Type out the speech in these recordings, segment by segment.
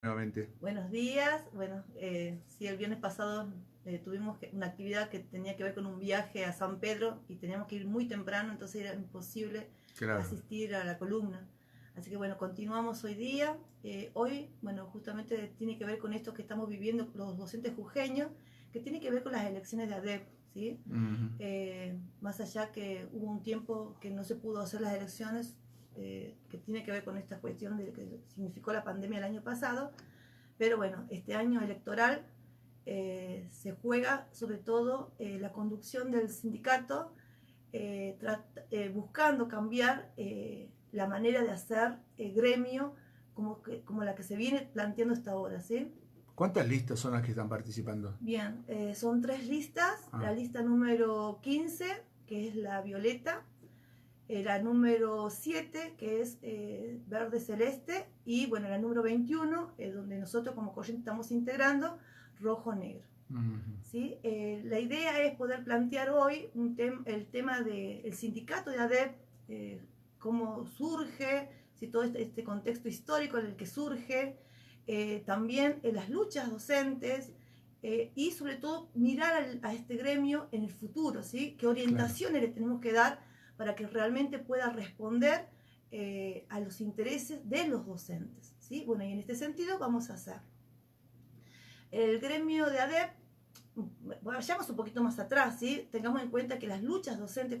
Nuevamente. Buenos días. Bueno, sí, el viernes pasado tuvimos una actividad que tenía que ver con un viaje a San Pedro y teníamos que ir muy temprano, entonces era imposible Claro. asistir a la columna. Así que bueno, continuamos hoy día. Hoy, bueno, justamente tiene que ver con esto que estamos viviendo los docentes jujeños, que tiene que ver con las elecciones de ADEP, ¿sí? Ujú. Más allá que hubo un tiempo que no se pudo hacer las elecciones, que tiene que ver con esta cuestión de que significó la pandemia el año pasado, pero bueno, este año electoral se juega sobre todo la conducción del sindicato, buscando cambiar la manera de hacer gremio como la que se viene planteando hasta ahora, ¿sí? ¿Cuántas listas son las que están participando? Bien, son tres listas. Ah, La lista número 15, que es la violeta, la número 7, que es verde celeste, y bueno, la número 21, donde nosotros como corriente estamos integrando, rojo negro. ujú. ¿Sí? La idea es poder plantear hoy el tema del sindicato de ADEP, cómo surge, si todo este contexto histórico en el que surge, también las luchas docentes, y sobre todo mirar a este gremio en el futuro, ¿sí? ¿Qué Claro. orientaciones le tenemos que dar para que realmente pueda responder a los intereses de los docentes? ¿Sí? Bueno, y en este sentido vamos a hacer el gremio de ADEP. Vayamos un poquito más atrás, ¿sí? Tengamos en cuenta que las luchas docentes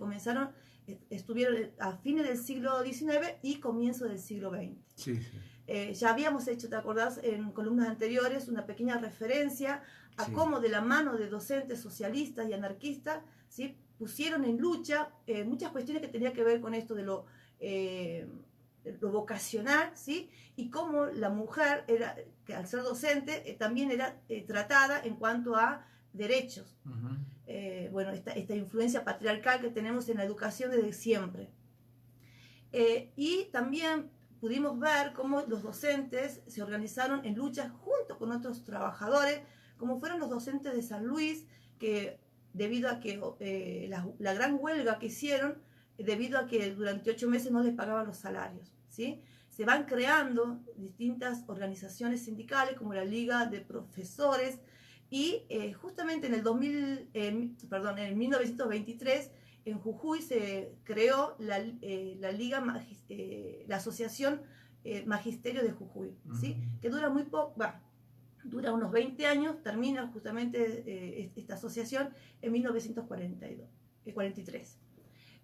estuvieron a fines del siglo XIX y comienzo del siglo XX. Sí, sí. Ya habíamos hecho, ¿te acordás? En columnas anteriores una pequeña referencia a Sí. cómo de la mano de docentes socialistas y anarquistas, ¿sí? Pusieron en lucha muchas cuestiones que tenían que ver con esto de lo vocacional, ¿sí? Y cómo la mujer, que al ser docente, también era tratada en cuanto a derechos. Ujú. Bueno, esta influencia patriarcal que tenemos en la educación desde siempre. Y también pudimos ver cómo los docentes se organizaron en luchas junto con otros trabajadores, como fueron los docentes de San Luis, que debido a que la gran huelga que hicieron, debido a que durante 8 meses no les pagaban los salarios, ¿sí? Se van creando distintas organizaciones sindicales como la Liga de Profesores y justamente en el 2000, perdón, en 1923 en Jujuy se creó la Liga la Asociación Magisterio de Jujuy, ¿sí? Que dura muy poco, dura unos 20 años, termina justamente esta asociación en 1942, 43.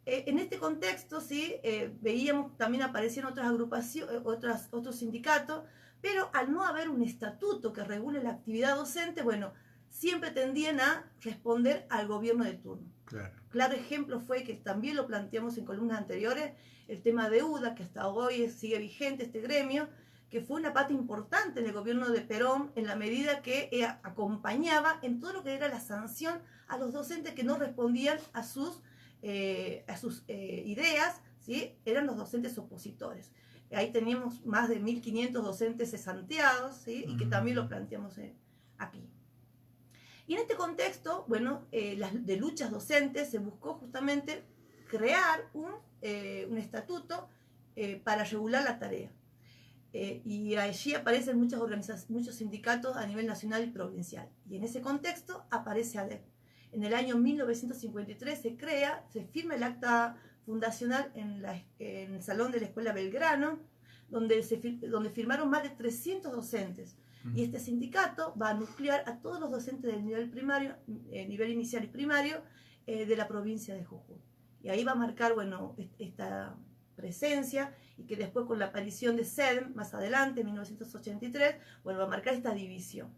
En este contexto, sí, veíamos también aparecían otras agrupaciones, otros sindicatos, pero al no haber un estatuto que regule la actividad docente, bueno, siempre tendían a responder al gobierno de turno. Claro. Claro ejemplo fue que también lo planteamos en columnas anteriores, el tema de UDA, que hasta hoy sigue vigente este gremio, que fue una pata importante en el gobierno de Perón en la medida que acompañaba en todo lo que era la sanción a los docentes que no respondían a sus ideas, ¿sí? Eran los docentes opositores. Ahí teníamos más de 1500 docentes cesanteados, ¿sí? Y que también lo planteamos aquí. Y en este contexto, bueno, de luchas docentes se buscó justamente crear un estatuto para regular la tarea. Y allí aparecen muchos sindicatos a nivel nacional y provincial. Y en ese contexto aparece ADEP. En el año 1953 se firma el acta fundacional en el Salón de la Escuela Belgrano, donde firmaron más de 300 docentes. Y este sindicato va a nuclear a todos los docentes del nivel primario, nivel inicial y primario, de la provincia de Jujuy. Y ahí va a marcar, bueno, esta presencia, y que después con la aparición de SEDM, más adelante, en 1983, bueno, va a marcar esta división.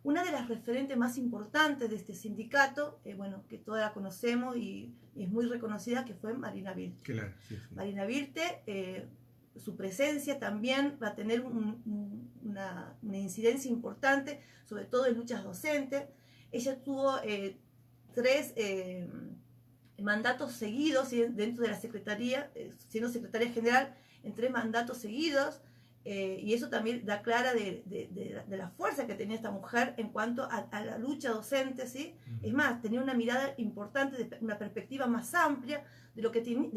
Una de las referentes más importantes de este sindicato, bueno, que todas la conocemos y es muy reconocida, que fue Marina Vilche. Claro, sí, sí. Marina Vilche, su presencia también va a tener una incidencia importante, sobre todo en luchas docentes. Ella tuvo 3 mandatos seguidos dentro de la Secretaría, siendo secretaria general en 3 mandatos seguidos. Y eso también da clara de la fuerza que tenía esta mujer en cuanto a la lucha docente, ¿sí? Es más, tenía una mirada importante, una perspectiva más amplia de lo que tiene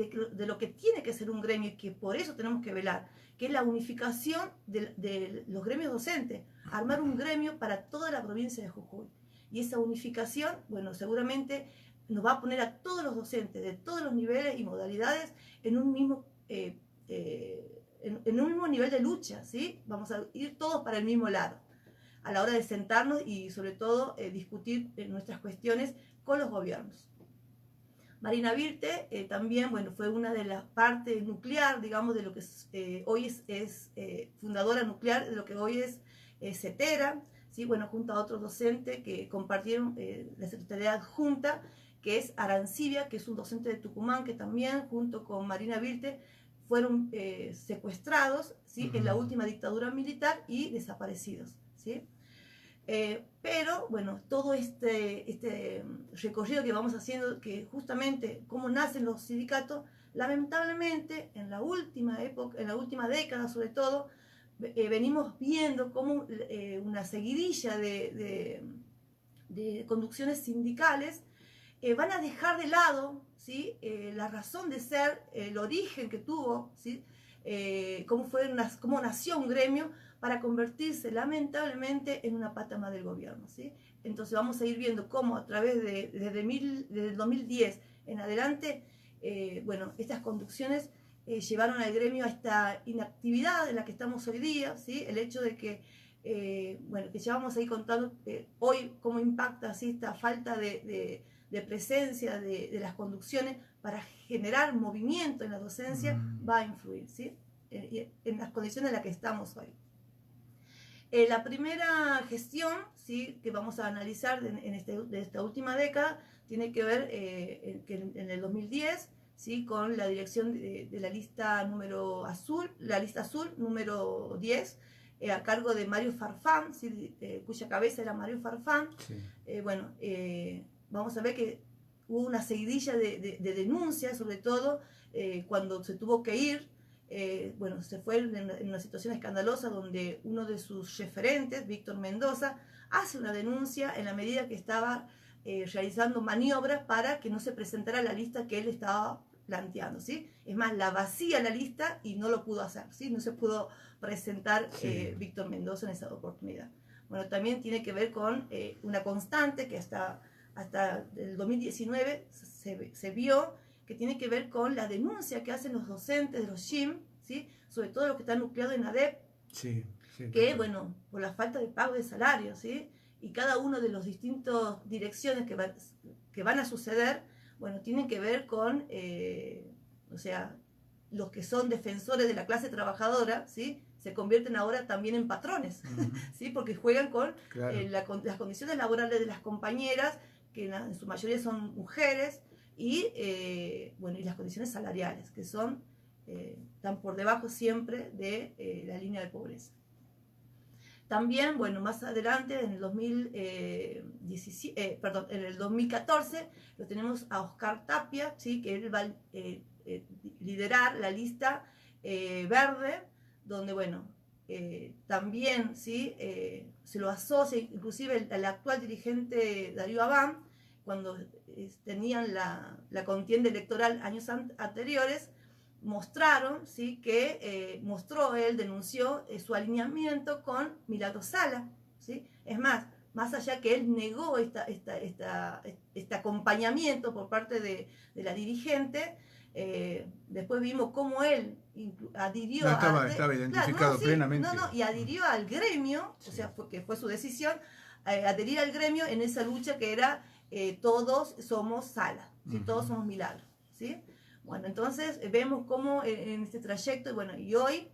que ser un gremio y que por eso tenemos que velar, que es la unificación de los gremios docentes, armar un gremio para toda la provincia de Jujuy. Y esa unificación, bueno, seguramente nos va a poner a todos los docentes de todos los niveles y modalidades en un mismo en un mismo nivel de lucha, ¿sí? Vamos a ir todos para el mismo lado a la hora de sentarnos y sobre todo discutir nuestras cuestiones con los gobiernos. Marina Virte también, bueno, fue una de las partes nuclear, digamos, de lo que hoy es fundadora nuclear, de lo que hoy es CETERA, ¿sí? Bueno, junto a otros docentes que compartieron la Secretaría Adjunta, que es Arancibia, que es un docente de Tucumán, que también, junto con Marina Virte, fueron secuestrados, ¿sí? En la última dictadura militar y desaparecidos, ¿sí? Pero, bueno, todo este recorrido que vamos haciendo, que justamente cómo nacen los sindicatos, lamentablemente en la última época, en la última década sobre todo, venimos viendo como una seguidilla de conducciones sindicales van a dejar de lado, ¿sí? La razón de ser, el origen que tuvo, ¿sí? Cómo nació un gremio para convertirse lamentablemente en una pata más del gobierno, ¿sí? Entonces vamos a ir viendo cómo a través desde el 2010 en adelante, bueno, estas conducciones llevaron al gremio a esta inactividad en la que estamos hoy día, ¿sí? El hecho de que bueno, que ya vamos a ir contando hoy cómo impacta así esta falta de presencia de las conducciones para generar movimiento en la docencia, va a influir, ¿sí? En las condiciones en las que estamos hoy. La primera gestión, ¿sí? Que vamos a analizar de esta última década tiene que ver en el 2010, ¿sí? Con la dirección de la lista número azul, la lista azul número 10, a cargo de Mario Farfán, ¿sí? Cuya cabeza era Mario Farfán. Sí. Bueno, vamos a ver que hubo una seguidilla de denuncias, sobre todo cuando se tuvo que ir. Bueno, se fue en una situación escandalosa donde uno de sus referentes, Víctor Mendoza, hace una denuncia en la medida que estaba realizando maniobras para que no se presentara la lista que él estaba planteando, ¿sí? Es más, la vacía la lista y no lo pudo hacer, ¿sí? No se pudo presentar Víctor Mendoza en esa oportunidad. Bueno, también tiene que ver con una constante que hasta el 2019 se vio, que tiene que ver con la denuncia que hacen los docentes de los GYM, ¿sí? Sobre todo los que están nucleados en ADEP, que, bueno, por la falta de pago de salario, ¿sí? Y cada uno de los distintos direcciones que van a suceder, bueno, tienen que ver con, o sea, los que son defensores de la clase trabajadora, ¿sí? Se convierten ahora también en patrones, ¿sí? Porque juegan con, las condiciones laborales de las compañeras, que en su mayoría son mujeres, y, bueno, y las condiciones salariales, que son, están por debajo siempre de la línea de pobreza. También, bueno, más adelante, en el 2014, lo tenemos a Oscar Tapia, ¿sí? Que él va a liderar la lista verde, donde, bueno, también, ¿sí? Se lo asocia, inclusive el actual dirigente Darío Abán, cuando tenían la contienda electoral años anteriores, mostraron, ¿sí? Que él denunció su alineamiento con Milagro Sala, ¿sí? Es más allá que él negó este acompañamiento por parte de la dirigente, después vimos cómo él adhirió estaba identificado plenamente. Y adhirió al gremio, o sea, que fue su decisión, adherir al gremio en esa lucha que era todos somos Sala, ¿sí? Todos somos Milagro, ¿sí? Bueno, entonces vemos cómo en este trayecto, bueno, y hoy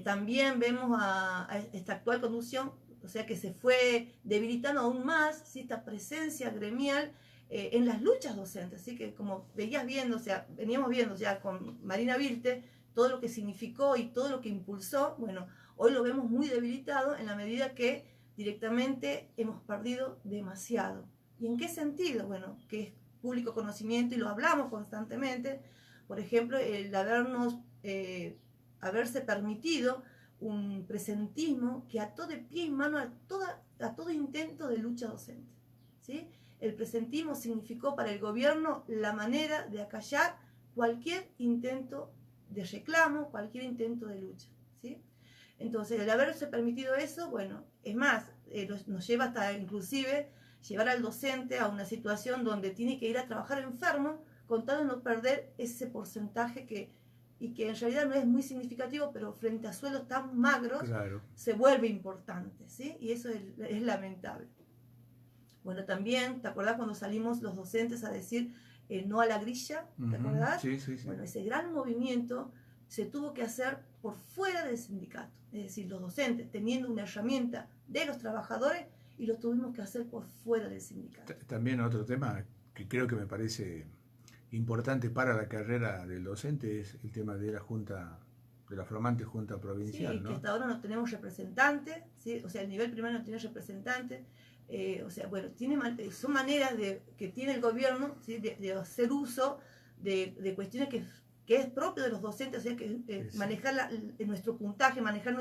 también vemos a esta actual conducción, o sea, que se fue debilitando aún más, ¿sí? Esta presencia gremial en las luchas docentes, así que como veías viendo, o sea, veníamos viendo ya con Marina Virte todo lo que significó y todo lo que impulsó, bueno, hoy lo vemos muy debilitado en la medida que directamente hemos perdido demasiado. ¿Y en qué sentido? Bueno, que es público conocimiento y lo hablamos constantemente, por ejemplo, el habernos haberse permitido un presentismo que ató de pie y mano a todo intento de lucha docente, ¿sí? El presentismo significó para el gobierno la manera de acallar cualquier intento de reclamo, cualquier intento de lucha, ¿sí? Entonces, el haberse permitido eso, bueno, es más, nos lleva hasta inclusive llevar al docente a una situación donde tiene que ir a trabajar enfermo con tal de no perder ese porcentaje y que en realidad no es muy significativo, pero frente a suelos tan magros, claro, se vuelve importante, ¿sí? Y eso es lamentable. Bueno, también, ¿te acordás cuando salimos los docentes a decir no a la grilla? ¿Te acordás? Sí, sí, sí. Bueno, ese gran movimiento se tuvo que hacer por fuera del sindicato. Es decir, los docentes teniendo una herramienta de los trabajadores y lo tuvimos que hacer por fuera del sindicato. También otro tema que creo que me parece importante para la carrera del docente es el tema de la Junta, de la flamante Junta Provincial, sí, ¿no? Que hasta ahora no tenemos representantes, ¿sí? O sea, el nivel primario no tiene representantes. O sea, bueno, son maneras que tiene el gobierno, ¿sí? de hacer uso de cuestiones que es propio de los docentes, o sea, que manejar nuestro puntaje, manejar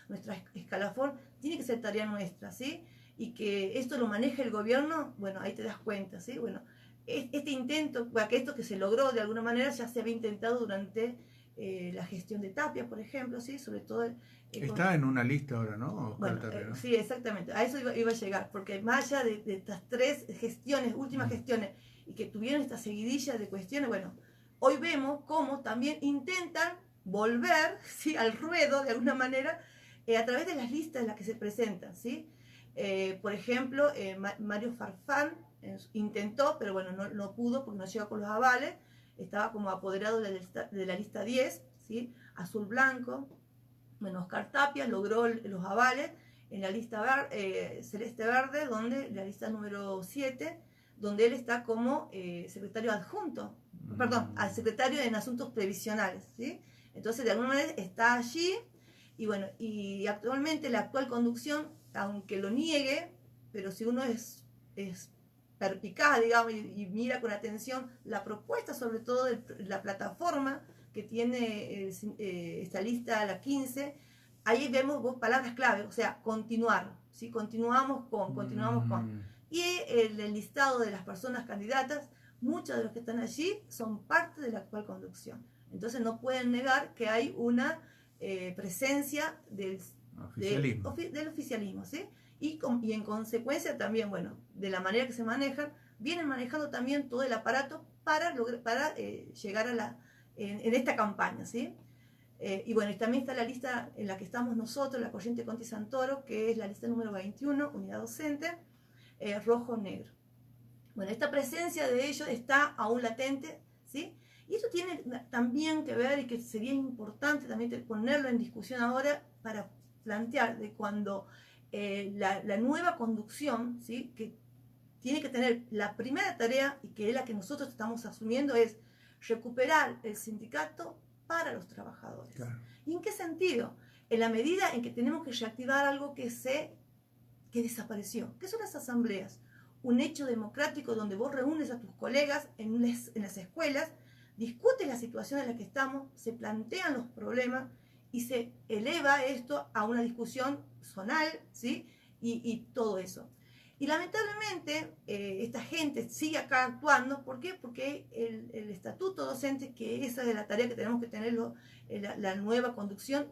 nuestra escalafón, tiene que ser tarea nuestra, ¿sí? Y que esto lo maneja el gobierno, bueno, ahí te das cuenta, ¿sí? Bueno, este intento, que esto que se logró de alguna manera ya se había intentado durante la gestión de Tapia, por ejemplo, ¿sí? Sobre todo... Está en una lista ahora, ¿no? Bueno, Tapia, ¿no? sí, exactamente, a eso iba a llegar, porque más allá de estas tres gestiones, últimas gestiones, y que tuvieron esta seguidilla de cuestiones, bueno, hoy vemos cómo también intentan volver, ¿sí? Al ruedo, de alguna manera, a través de las listas en las que se presentan, ¿sí? Por ejemplo, Mario Farfán intentó, pero bueno, no pudo porque no llegó con los avales, estaba como apoderado de la lista 10, ¿sí? Azul Blanco. Bueno, Oscar Tapia logró los avales en la lista celeste verde, donde la lista número 7, donde él está como secretario adjunto, perdón, al secretario en asuntos previsionales, ¿sí? Entonces, de alguna manera está allí, y bueno, y actualmente la actual conducción, aunque lo niegue, pero si uno es perpicaz, digamos, y mira con atención la propuesta, sobre todo de la plataforma que tiene esta lista, la 15, ahí vemos palabras clave, o sea, continuar, ¿sí? Continuamos con. Y el listado de las personas candidatas, muchos de los que están allí son parte de la actual conducción. Entonces no pueden negar que hay una presencia del oficialismo, ¿sí? Y en consecuencia también, bueno, de la manera que se manejan, vienen manejando también todo el aparato para llegar a en esta campaña, ¿sí? Y bueno, y también está la lista en la que estamos nosotros, la Corriente Conti Santoro, que es la lista número 21, unidad docente, rojo-negro. Bueno, esta presencia de ellos está aún latente, ¿sí? Y eso tiene también que ver, y que sería importante también ponerlo en discusión ahora, para plantear de cuando la nueva conducción, ¿sí? Que tiene que tener la primera tarea, y que es la que nosotros estamos asumiendo, es recuperar el sindicato para los trabajadores. Claro. ¿Y en qué sentido? En la medida en que tenemos que reactivar algo que desapareció, que son las asambleas, un hecho democrático donde vos reúnes a tus colegas en las escuelas, discutes la situación en la que estamos, se plantean los problemas y se eleva esto a una discusión zonal, ¿sí? Y todo eso. Y lamentablemente esta gente sigue acá actuando. ¿Por qué? Porque el estatuto docente, que esa es la tarea que tenemos que tener la nueva conducción,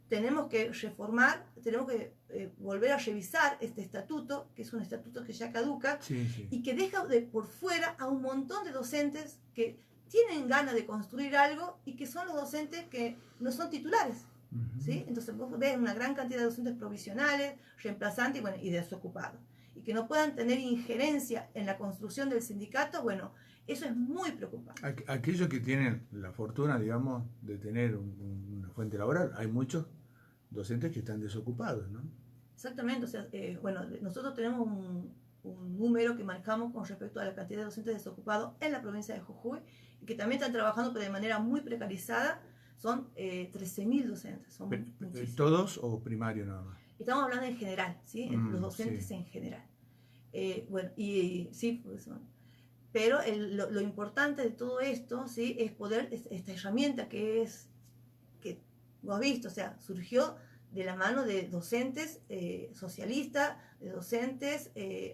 tenemos que reformar, tenemos que volver a revisar este estatuto, que es un estatuto que ya caduca, sí. Y que deja por fuera a un montón de docentes que tienen ganas de construir algo y que son los docentes que no son titulares. ¿Sí? Entonces vos ves una gran cantidad de docentes provisionales, reemplazantes y desocupados. Y que no puedan tener injerencia en la construcción del sindicato, bueno, eso es muy preocupante. Aquellos que tienen la fortuna, digamos, de tener una fuente laboral, hay muchos docentes que están desocupados, ¿no? Exactamente, o sea, bueno, nosotros tenemos un número que manejamos con respecto a la cantidad de docentes desocupados en la provincia de Jujuy, y que también están trabajando pero de manera muy precarizada. Son 13.000 docentes. Son ¿Todos o primario nada más? Estamos hablando en general, ¿sí? Los docentes en general. Bueno, y sí, pues, pero lo importante de todo esto, ¿sí? Es poder, esta herramienta que Lo has visto, o sea, surgió de la mano de docentes socialistas, de docentes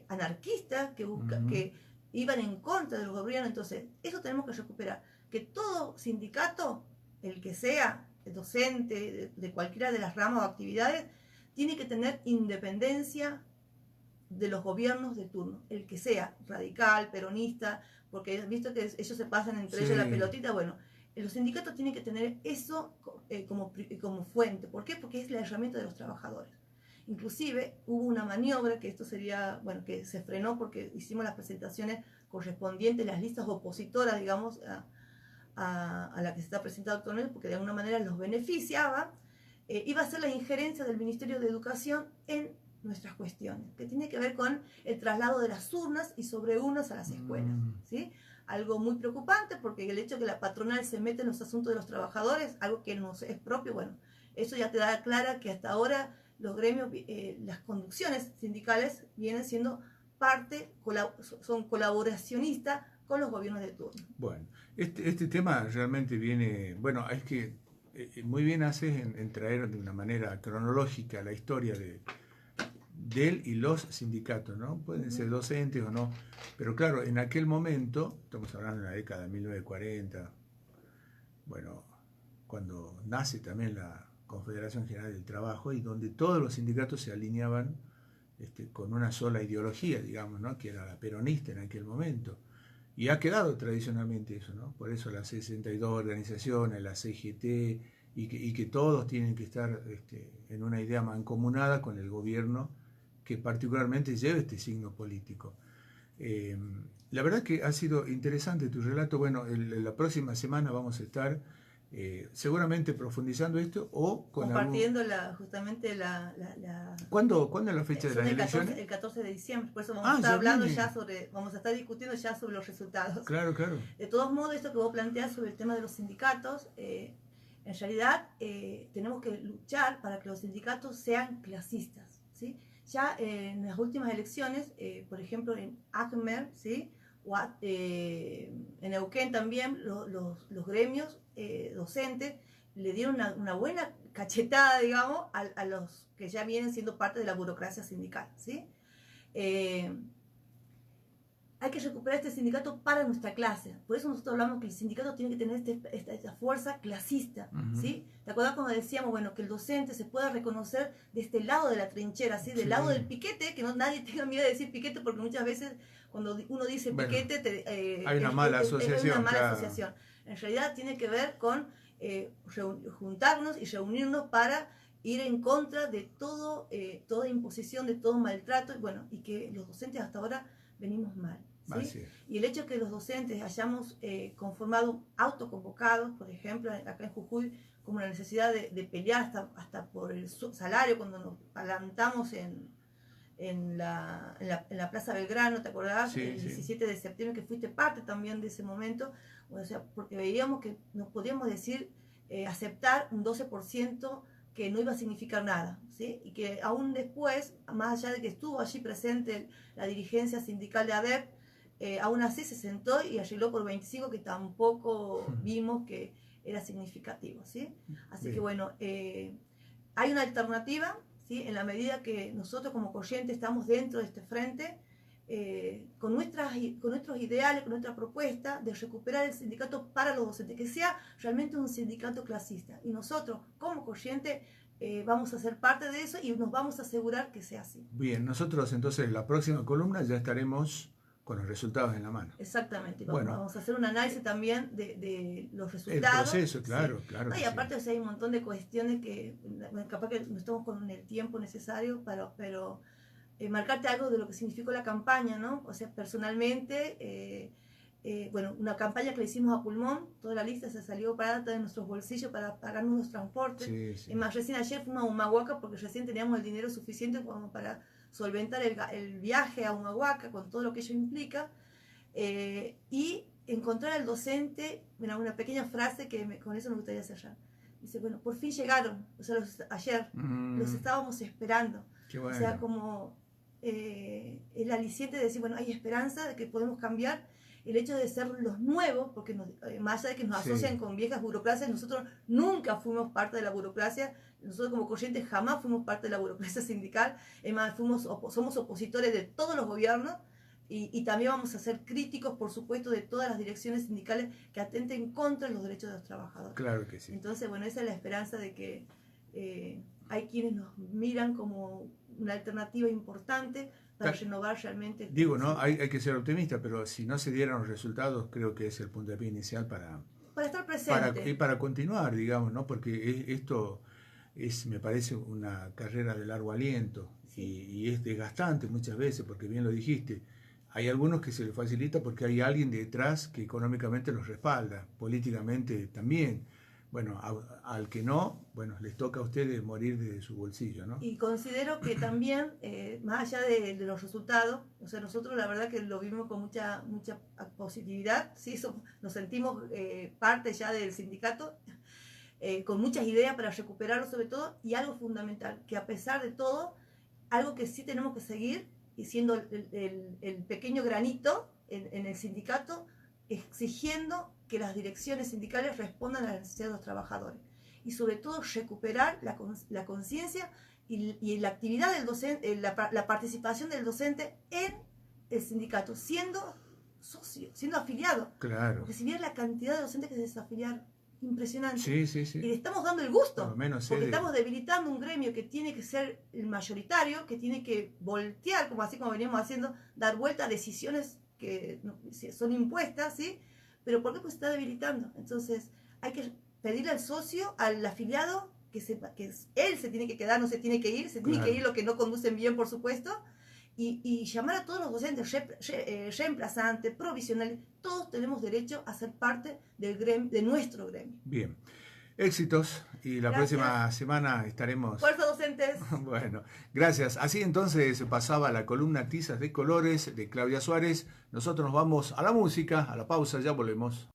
anarquistas que iban en contra del gobierno. Entonces, eso tenemos que recuperar. Que todo sindicato, el que sea, el docente, de cualquiera de las ramas o actividades, tiene que tener independencia de los gobiernos de turno, el que sea, radical, peronista, porque has visto que ellos se pasan entre ellos la pelotita. Bueno, los sindicatos tienen que tener eso como fuente. ¿Por qué? Porque es la herramienta de los trabajadores. Inclusive hubo una maniobra, que esto sería, bueno, que se frenó porque hicimos las presentaciones correspondientes, las listas opositoras, digamos, a la que se está presentando actualmente, porque de alguna manera los beneficiaba. Iba a ser la injerencia del Ministerio de Educación en nuestras cuestiones, que tiene que ver con el traslado de las urnas y sobreurnas a las escuelas, ¿sí? Algo muy preocupante, porque el hecho de que la patronal se mete en los asuntos de los trabajadores, algo que no es propio, bueno, eso ya te da clara que hasta ahora los gremios, las conducciones sindicales vienen siendo parte, son colaboracionistas con los gobiernos de turno. Bueno, este tema realmente viene, bueno, es que muy bien haces en traer de una manera cronológica la historia de él y los sindicatos, ¿no? Pueden ser docentes o no, pero claro, en aquel momento, estamos hablando de la década de 1940, bueno, cuando nace también la Confederación General del Trabajo y donde todos los sindicatos se alineaban con una sola ideología, digamos, ¿no? Que era la peronista en aquel momento. Y ha quedado tradicionalmente eso, ¿no? Por eso las 62 organizaciones, la CGT, y que todos tienen que estar en una idea mancomunada con el gobierno que particularmente lleva este signo político. La verdad que ha sido interesante tu relato. Bueno, la próxima semana vamos a estar seguramente profundizando esto o compartiendo justamente la ¿Cuándo es la fecha de las elecciones? El 14 de diciembre, por eso vamos a estar hablando vamos a estar discutiendo ya sobre los resultados. Claro, claro. De todos modos, esto que vos planteás sobre el tema de los sindicatos, en realidad tenemos que luchar para que los sindicatos sean clasistas, ¿sí? Ya en las últimas elecciones, por ejemplo en Acmer, ¿sí? En Neuquén también, los gremios docentes le dieron una buena cachetada, digamos, a los que ya vienen siendo parte de la burocracia sindical, ¿sí? Hay que recuperar este sindicato para nuestra clase. Por eso nosotros hablamos que el sindicato tiene que tener esta fuerza clasista, ¿sí? ¿Te acuerdas cuando decíamos, bueno, que el docente se pueda reconocer de este lado de la trinchera, ¿sí? Del lado del piquete, que no nadie tenga miedo de decir piquete, porque muchas veces cuando uno dice piquete, hay una mala asociación. Es una mala asociación. En realidad tiene que ver con juntarnos y reunirnos para ir en contra de toda imposición, de todo maltrato, y que los docentes hasta ahora venimos mal, ¿sí? Y el hecho de que los docentes hayamos conformado autoconvocados, por ejemplo, acá en Jujuy, como la necesidad de pelear hasta por el salario, cuando nos plantamos en la Plaza Belgrano, ¿te acordás? Sí, el 17 de septiembre, que fuiste parte también de ese momento, o sea, porque veíamos que nos podíamos decir, aceptar un 12% que no iba a significar nada, ¿sí? Y que aún después, más allá de que estuvo allí presente la dirigencia sindical de ADEP, aún así se sentó y arregló por 25, que tampoco vimos que era significativo, ¿sí? Así que bueno, hay una alternativa, ¿sí? En la medida que nosotros como corriente estamos dentro de este frente, con nuestros ideales, con nuestra propuesta de recuperar el sindicato para los docentes, que sea realmente un sindicato clasista. Y nosotros, como corriente, vamos a ser parte de eso y nos vamos a asegurar que sea así. Bien, nosotros entonces en la próxima columna ya estaremos con los resultados en la mano. Exactamente. Vamos a hacer un análisis también de los resultados. El proceso, claro, ¿sí? claro. Y aparte, o sea, hay un montón de cuestiones que capaz que no estamos con el tiempo necesario, pero marcarte algo de lo que significó la campaña, ¿no? O sea, personalmente, una campaña que le hicimos a pulmón, toda la lista se salió barata de nuestros bolsillos para pagarnos los transportes. Sí. Es más, recién ayer fuimos a Humahuaca porque recién teníamos el dinero suficiente como para solventar el viaje a Humahuaca con todo lo que ello implica. Y encontrar al docente, una pequeña frase que con eso me gustaría cerrar. Dice, bueno, por fin llegaron, o sea, ayer, los estábamos esperando. Qué bueno. O sea, como el aliciente de decir, bueno, hay esperanza de que podemos cambiar el hecho de ser los nuevos, porque más allá de que nos Sí. asocian con viejas burocracias, nosotros nunca fuimos parte de la burocracia, nosotros como Corrientes jamás fuimos parte de la burocracia sindical, es más, somos opositores de todos los gobiernos y también vamos a ser críticos, por supuesto, de todas las direcciones sindicales que atenten contra los derechos de los trabajadores. Claro que sí. Entonces, bueno, esa es la esperanza de que hay quienes nos miran como una alternativa importante para renovar realmente. Digo, ¿no? Hay que ser optimista, pero si no se dieran los resultados, creo que es el puntapié inicial para estar presente. para continuar, digamos, ¿no? Porque esto me parece una carrera de largo aliento y es desgastante muchas veces, porque bien lo dijiste. Hay algunos que se les facilita porque hay alguien detrás que económicamente los respalda, políticamente también. Bueno, al que no, bueno, les toca a ustedes morir de su bolsillo, ¿no? Y considero que también, más allá de los resultados, o sea, nosotros la verdad que lo vimos con mucha positividad, ¿sí? Nos sentimos parte ya del sindicato, con muchas ideas para recuperarlo sobre todo, y algo fundamental, que a pesar de todo, algo que sí tenemos que seguir, y siendo el pequeño granito en el sindicato, exigiendo que las direcciones sindicales respondan a las necesidades de los trabajadores. Y sobre todo recuperar la conciencia y la actividad del docente, la participación del docente en el sindicato, siendo socio, siendo afiliado. Claro. Porque si bien la cantidad de docentes que se desafiliaron, impresionante. Sí. Y le estamos dando el gusto, por lo menos porque estamos debilitando un gremio que tiene que ser el mayoritario, que tiene que voltear, así como veníamos haciendo, dar vuelta a decisiones que son impuestas, ¿sí? Pero ¿por qué? Pues se está debilitando. Entonces hay que pedirle al socio, al afiliado, que sepa que él se tiene que quedar, no se tiene que ir, se tiene que ir los que no conducen bien, por supuesto, y llamar a todos los docentes, reemplazantes, provisionales, todos tenemos derecho a ser parte del gremio, de nuestro gremio. Bien, éxitos y la próxima semana estaremos... ¡Fuerza, docentes! Bueno, gracias. Así entonces pasaba la columna Tizas de Colores de Claudia Suárez. Nosotros nos vamos a la música, a la pausa, ya volvemos.